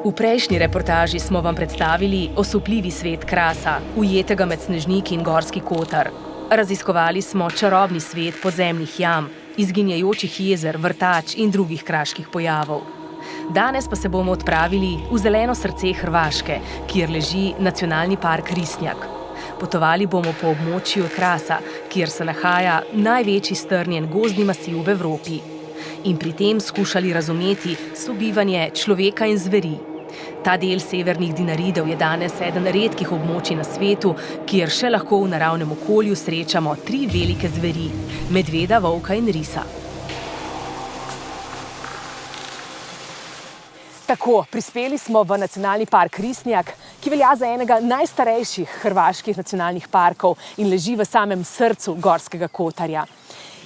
V prejšnji reportaži smo vam predstavili osupljivi svet krasa, ujetega med snežniki in Gorski Kotar. Raziskovali smo čarobni svet podzemnih jam, izginjajočih jezer, vrtač in drugih kraških pojavov. Danes pa se bomo odpravili v zeleno srce Hrvaške, kjer leži nacionalni park Risnjak. Potovali bomo po območju Krasa, kjer se nahaja največji strnjen gozdni masiv v Evropi. In pri tem skušali razumeti sobivanje človeka in zveri. Ta del severnih Dinaridov je danes eden redkih območij na svetu, kjer še lahko v naravnem okolju srečamo 3 velike zveri: medveda, volka in risa. Tako, prispeli smo v nacionalni park Risnjak, ki velja za enega najstarejših hrvaških nacionalnih parkov in leži v samem srcu Gorskega Kotarja.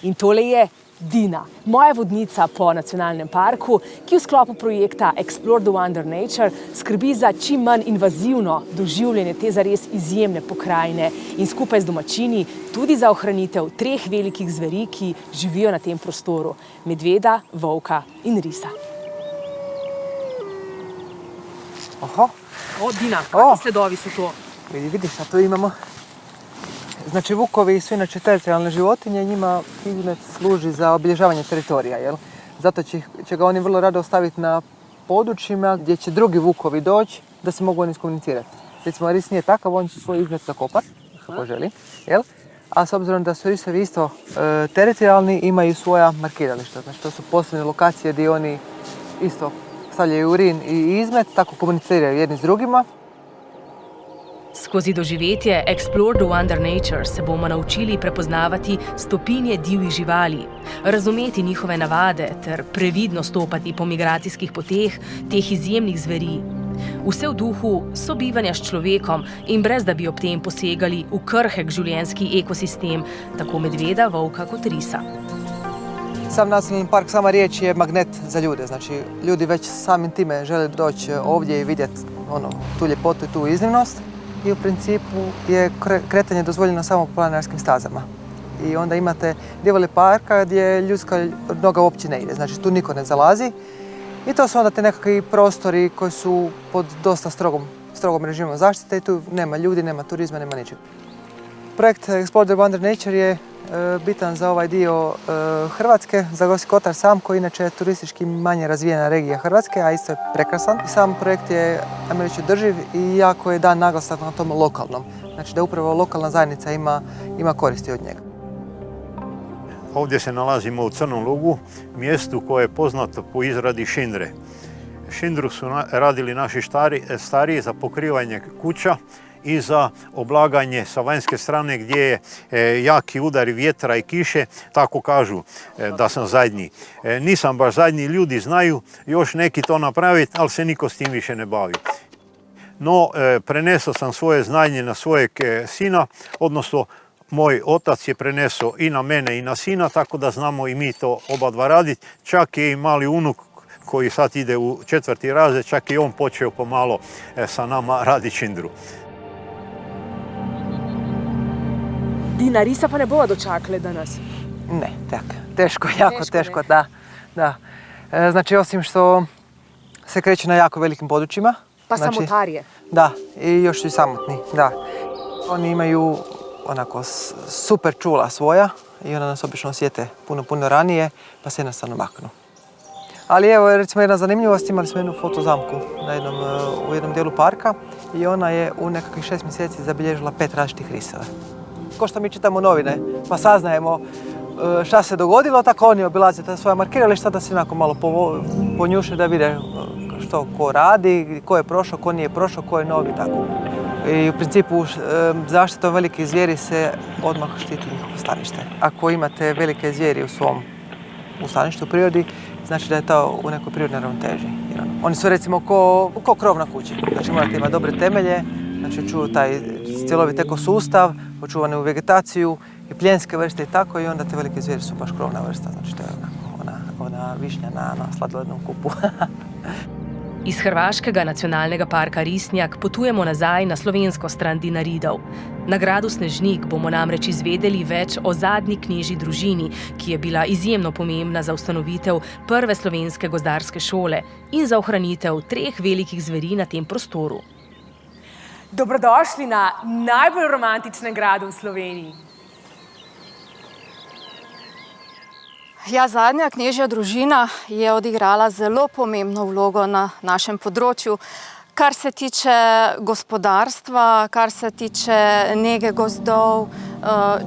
In tole je Dina, moja vodnica po nacionalnem parku, ki v sklopu projekta Explore the Wonder Nature skrbi za čim manj invazivno doživljanje te zares izjemne pokrajine in skupaj z domačini tudi za ohranitev 3 velikih zveri, ki živijo na tem prostoru: medveda, volka in risa. Oho. O, Dina, kakvi sledovi su to? Vidiš, a tu imamo. Znači, vukovi su inače teritorijalne životinje, njima izmet služi za obilježavanje teritorija, jel? Zato će ga oni vrlo rado ostaviti na područjima gdje će drugi vukovi doći da se mogu oni iskomunicirati. Recimo, ris nije takav, on će svoj izmet zakopati, kako želi, jel? A s obzirom da su risovi isto teritorijalni, imaju svoja markirališta. Znači, to su posebne lokacije gdje oni isto stavljaju urin i izmet, tako komuniciraju jedni s drugima. Skozi doživetje Explore the Wonder Nature se bomo naučili prepoznavati stopinje divjih živali, razumeti njihove navade ter previdno stopati po migracijskih poteh teh izjemnih zveri. Vse v duhu sobivanja s človekom in brez da bi ob tem posegali v krhek življenjski ekosistem, tako medveda, volka kot risa. Sam nacionalni park, sama riječ je magnet za ljude. Znači, ljudi već samim time žele doći ovdje i vidjeti tu ljepotu i tu iznimnost. I u principu je kretanje dozvoljeno samo po planinarskim stazama. I onda imate dijelove parka gdje ljudska noga uopće ne ide. Znači, tu niko ne zalazi. I to su onda te nekakvi prostori koji su pod dosta strogom režimom zaštite i tu nema ljudi, nema turizma, nema ničeg. Projekt Explore the Wonder Nature je bitan za ovaj dio Hrvatske, za Gorski Kotar sam, koji inače je turistički manje razvijena regija Hrvatske, a isto je prekrasan. I sam projekt je, ajmo reći, održiv i jako je dan naglasak na tom lokalnom. Znači da upravo lokalna zajednica ima koristi od njega. Ovdje se nalazimo u Crnom Lugu, mjestu koje je poznato po izradi šindre. Šindru su radili naši stariji za pokrivanje kuća i za oblaganje sa vanjske strane gdje je jaki udari vjetra i kiše, tako kažu da sam zadnji. Nisam baš zadnji, ljudi znaju još neki to napraviti, ali se niko s tim više ne bavi. No, prenesao sam svoje znanje na svojeg sina, odnosno moj otac je prenesao i na mene i na sina, tako da znamo i mi to oba dva raditi. Čak je i mali unuk koji sad ide u 4. razred, čak i on počeo pomalo sa nama raditi šindru. Dina, risa pa ne bova dočakali danas? Ne, teško, jako teško, da. Znači, osim što se kreće na jako velikim područjima. Pa znači, samotarije? Da, i još su i samotni, da. Oni imaju onako super čula svoja i ona nas obično osjete puno ranije, pa se jednostavno maknu. Ali evo, recimo, jedna zanimljivost, imali smo jednu fotozamku u jednom dijelu parka i ona je u nekakvih 6 mjeseci zabilježila 5 različitih risova. Ko što mi čitamo novine, pa saznajemo šta se dogodilo, tako oni obilaze ta svoja markirališta da se onako malo ponjuše da vide što ko radi, ko je prošao, ko nije prošao, ko je novi, tako. I u principu zaštitom velikih zvijeri se odmah štiti njihovo stanište. Ako imate velike zvijeri u svom staništu u prirodi, znači da je to u nekoj prirodnoj ravnoteži. Oni su recimo ko krov na kući. Znači morate imati dobre temelje, znači čuju taj cjelovit ekosustav, očuvanu vegetaciju i pljenske vrste i tako, i onda te velike zvijeri su baš krovna vrsta. Znači to je ona višnja na sladolednom kupu. Iz hrvaškega nacionalnega parka Risnjak potujemo nazaj na slovensko stran Dinaridov. Na gradu Snežnik bomo namreč izvedeli več o zadnji knežji družini, ki je bila izjemno pomembna za ustanovitev prve slovenske gozdarske šole in za ohranitev 3 velikih zveri na tem prostoru. Dobrodošli na najbolj romantičnem gradu v Sloveniji. Ja, zadnja knežja družina je odigrala zelo pomembno vlogo na našem področju, kar se tiče gospodarstva, kar se tiče nege gozdov,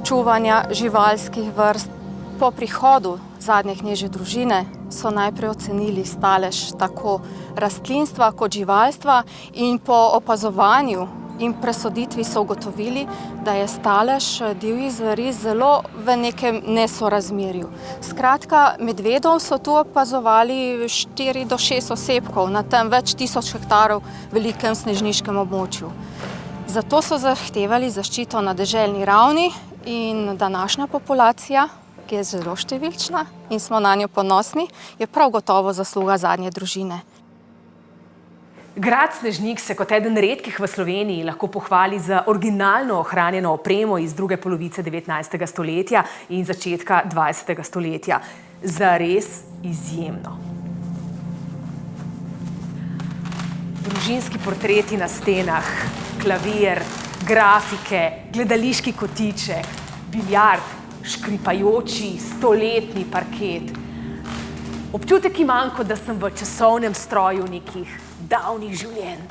čuvanja živalskih vrst. Po prihodu zadnje knežje družine so najprej ocenili stalež tako rastlinstva kot živalstva in po opazovanju in presoditvi so ugotovili, da je stalež divjih zveri zelo v nekem nesorazmerju. Skratka, medvedov so tu opazovali 4 do 6 osebkov na tem več tisoč hektarov velikem snežniškem območju. Zato so zahtevali zaščito na deželni ravni in današnja populacija, ki je zelo številčna in smo na njo ponosni, je prav gotovo zasluga zadnje družine. Grad Snežnik se kot eden redkih v Sloveniji lahko pohvali za originalno ohranjeno opremo iz druge polovice 19. stoletja in začetka 20. stoletja. Zares izjemno. Družinski portreti na stenah, klavir, grafike, gledališki kotiček, biljard, škripajoči stoletni parket. Občutek imam, kot da sem v časovnem stroju nekih davnih življenj.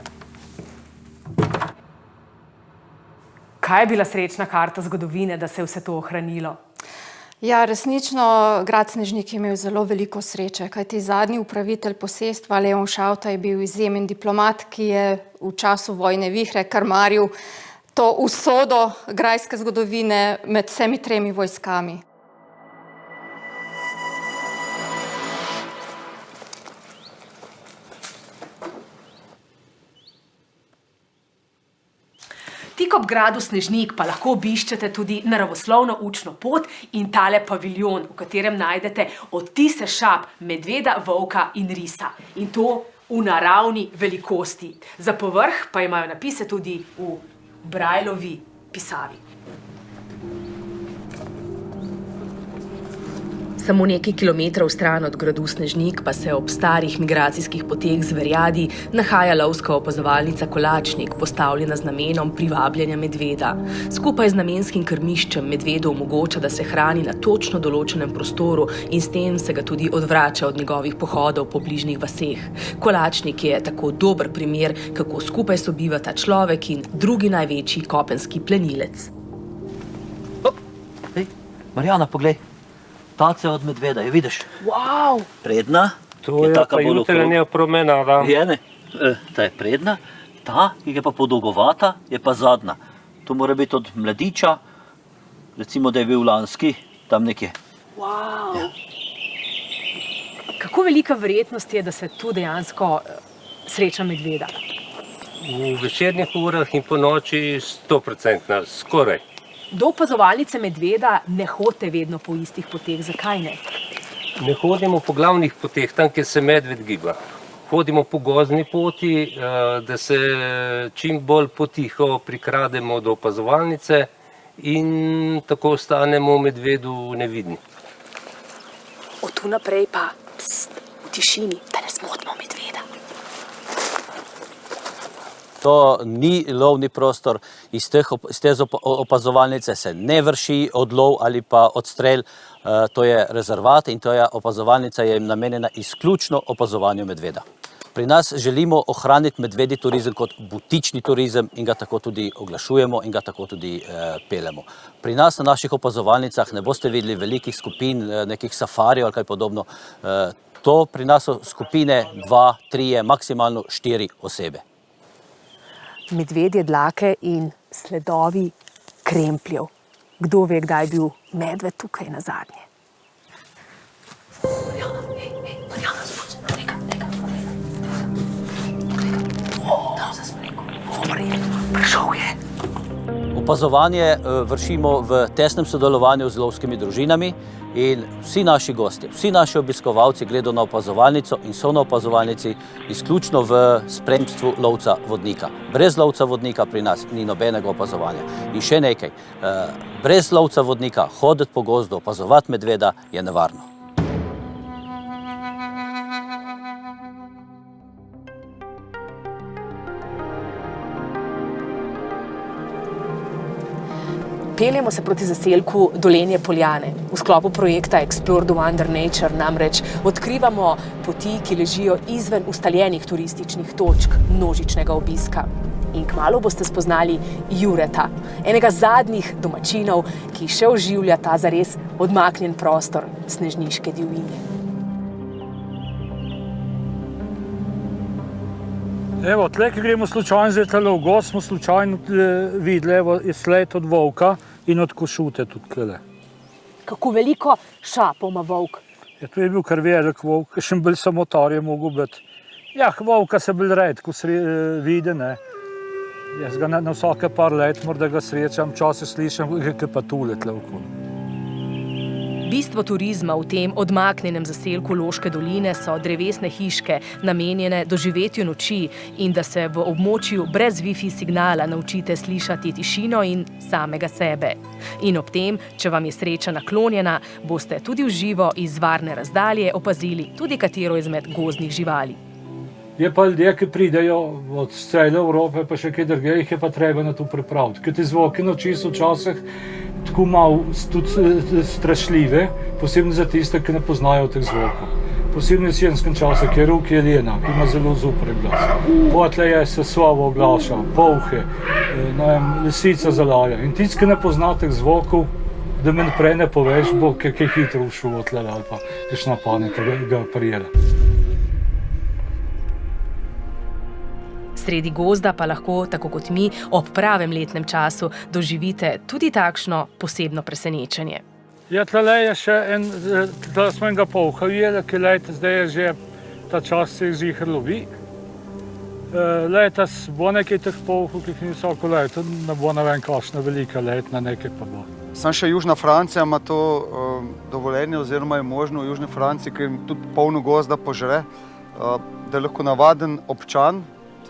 Kaj je bila srečna karta zgodovine, da se je vse to ohranilo? Ja, resnično, grad Snežnik je imel zelo veliko sreče, kajti zadnji upravitelj posestva Leon Šauta je bil izjemen diplomat, ki je v času vojne vihre krmaril to usodo grajske zgodovine med vsemi 3 vojskami. Tik ob gradu Snežnik pa lahko obiščete tudi naravoslovno učno pot in tale paviljon, v katerem najdete odtise šap medveda, volka in risa. In to v naravni velikosti. Za povrh pa imajo napise tudi v Brajlovi pisavi. Samo nekaj kilometrov stran od gradu Snežnik pa se ob starih migracijskih poteh zverjadi nahaja lovska opazovalnica Kolačnik, postavljena z namenom privabljanja medveda. Skupaj z namenskim krmiščem medvedu omogoča, da se hrani na točno določenem prostoru in s tem se ga tudi odvrača od njegovih pohodov po bližnjih vaseh. Kolačnik je tako dober primer, kako skupaj sobivata človek in drugi največji kopenski plenilec. Hej, Marjana, poglej. Tace od medveda, je vidiš? Wow! Predna. To je pa jutranja promenada. Je, ne? Ta je predna, ta, ki je pa podolgovata, je pa zadnja. To mora biti od mladiča, recimo, da je bil lanski, tam nekje. Wow! Ja. Kako velika verjetnost je, da se tu dejansko sreča medveda? V večernih urah in po noči 100%, skoraj. Do opazovalnice medveda ne hodite vedno po istih poteh. Zakaj ne? Ne hodimo po glavnih poteh, tam, kjer se medved giba. Hodimo po gozdni poti, da se čim bolj potiho prikrademo do opazovalnice in tako ostanemo medvedu nevidni. Od tu naprej pa v tišini, da ne zmotimo medveda. To ni lovni prostor, iz te opazovalnice se ne vrši odlov ali pa odstrel, to je rezervat in to je opazovalnica je namenjena izključno opazovanju medveda. Pri nas želimo ohraniti medvedji turizem kot butični turizem in ga tako tudi oglašujemo in ga tako tudi peljemo. Pri nas na naših opazovalnicah ne boste videli velikih skupin, nekih safarijev ali kaj podobno. To pri nas so skupine 2, 3, maksimalno 4 osebe. Medvedje dlake in sledovi krempljev. Kdo ve, kdaj je bil medved tukaj nazadnje? Marjana, spod, neka. Tam se smreko. Prišel je. Opazovanje vršimo v tesnem sodelovanju z lovskimi družinami in vsi naši gostje, vsi naši obiskovalci gredo na opazovalnico in so na opazovalnici izključno v spremstvu lovca vodnika. Brez lovca vodnika pri nas ni nobenega opazovanja. In še nekaj, brez lovca vodnika hoditi po gozdu, opazovati medveda je nevarno. Peljemo se proti zaselku Dolenje Poljane. V sklopu projekta Explore the Wonder Nature namreč odkrivamo poti, ki ležijo izven ustaljenih turističnih točk množičnega obiska. In kmalu boste spoznali Jureta, enega zadnjih domačinov, ki še oživlja ta zares odmaknjen prostor snežniške divjine. Evo, tle, ki gremo slučajno zdaj tale v gozd, smo slučajno videli, evo, je sled od volka in od košute tudi tle. Kako veliko šapov ima volk? Ja, to je bil kar velik volk, še bolj samotar je mogel biti. Ja, volka se bolj redko vidi, ne. Jaz ga na vsake par let morda ga srečam, včasih slišam, ki pa tule tle okoli. Bistvo turizma v tem odmaknjenem zaselku Loške doline so drevesne hiške, namenjene doživetju noči in da se v območju brez Wi-Fi signala naučite slišati tišino in samega sebe. In ob tem, če vam je sreča naklonjena, boste tudi v živo iz varne razdalje opazili tudi katero izmed gozdnih živali. Je pa ljudje, ki pridejo od cele Evrope, pa še kaj drugega, jih je pa treba na to pripraviti. Ker ti zvoki noči so včasih tako malo tudi strašljive, posebno za tiste, ki ne poznajo teh zvokov. Posebno v jesenskem času, ki je ruk jelena, ki ima zelo zupre glas. Potle je se sovo oglaša, polhe, lisica zalaja. In tisti, ki ne pozna teh zvokov, da mi naprej ne poveš, bo kaj hitro ušel od tle ali pa kakšna panika ga prijela. Sredi gozda pa lahko, tako kot mi, ob pravem letnem času doživite tudi takšno posebno presenečenje. Ja, tle je še en, tle smo enega polha ujeli, ki lejte, zdaj je že ta čas se jih ziher lovi. Letos bo nekaj teh polhov, ki jih ni vsako leto, ne bo ne vem kakšna velika letna, nekaj pa bo. Samo še Južna Francija ima to dovoljenje, oziroma je možno v Južni Franciji, ker jim tudi polno gozda požre, da je lahko navaden občan,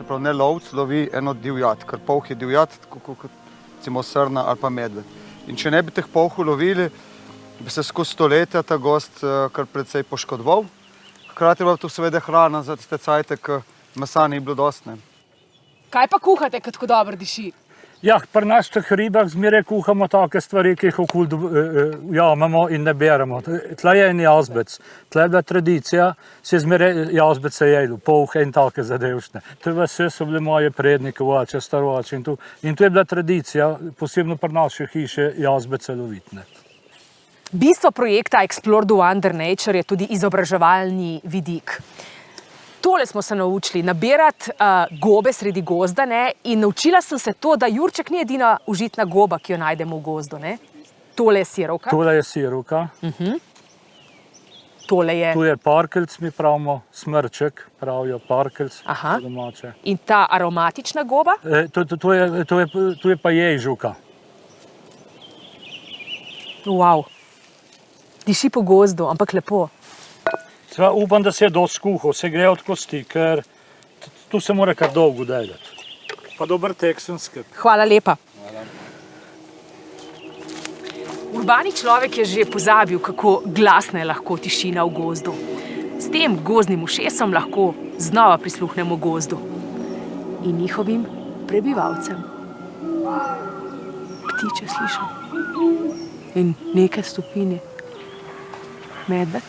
se pravi ne lovc, lovi eno divjad, ker polh je divjad, tako kot recimo srna ali pa medved. In če ne bi teh polhov lovili, bi se skozi stoletja ta gozd kar precej poškodoval. Hkrati je bila to seveda hrana za tiste cajte, ki mesa ni bilo dosti. Kaj pa kuhate, ko tako dobro diši? Ja, pri nas teh ribah zmeraj kuhamo take stvari, ki jih okoli jamemo in ne beremo. Tle je en jazbec. Tle je bila tradicija, se je zmeraj jazbece jedlo, polhe in take zadevšne. To vse so bili moje prednike, oče, starovače in to. In to je bila tradicija, posebno pri naši hiši, jazbece lovitne. Bistvo projekta Explore the Wonder Nature je tudi izobraževalni vidik. Tole smo se naučili, nabirati gobe sredi gozda, ne? In naučila sem se to, da jurček ni edina užitna goba, ki jo najdemo v gozdu, ne? Tole je sirovka. Tole je sirovka. Tole je... Tu je parkeljc, mi pravimo, smrček, pravijo parkeljc domače. In ta aromatična goba? Tu je pa ježuka. Wow. Diši po gozdu, ampak lepo. Sve upam, da se je dosti skuhal, se gre od kosti, ker tu se mora kar dolgo delati. Pa dober teksenski. Hvala lepa. Urbani človek je že pozabil, kako glasna je lahko tišina v gozdu. S tem gozdnim ušesom lahko znova prisluhnemo gozdu in njihovim prebivalcem. Ptiče slišim in neke stopinje. Medved.